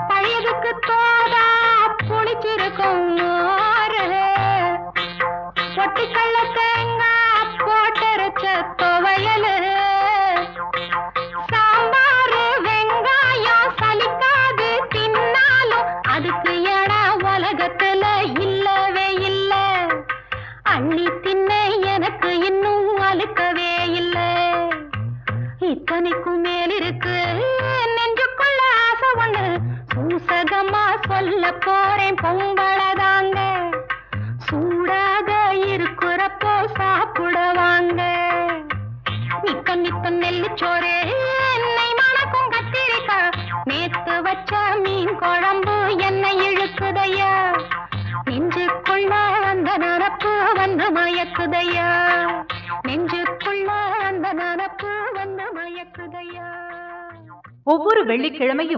பழையதுக்கு தோதா புளிச்சிருக்கும் மோரு, பொட்டிக்கல்ல தேங்காய் போட்டரைச்ச துவையலு, சாம்பாரு வெங்காயம் சலிக்காது தின்னாலும் அதுக்கு இடம் உலகத்துல இல்லவே இல்ல. அள்ளி தின்ன எனக்கு இன்னும் அழுக்கவே இல்ல. இத்தனைக்கும் மேல் இருக்கு நெஞ்சுக்குள்ள ஆசை ஒண்ணு, சூசகமா சொல்ல போறேன் பொம்பளதாங்க. சூடாக இருக்கிறப்போ சாப்பிட வாங்க. நித்த நித்த நெல்லுச்சோறு என்னை மணக்கும் கத்திரிக்காய், நேத்து வச்ச மீன் குழம்பு என்னை இழுக்குதையா. நெஞ்சுக்குள்ள அந்த நனப்பு வந்து மயக்குதையா. நெஞ்சுக்குள்ள அந்த நனப்பு வந்து மயக்குதையா. ஒவ்வொரு வெள்ளிக்கிழமையும்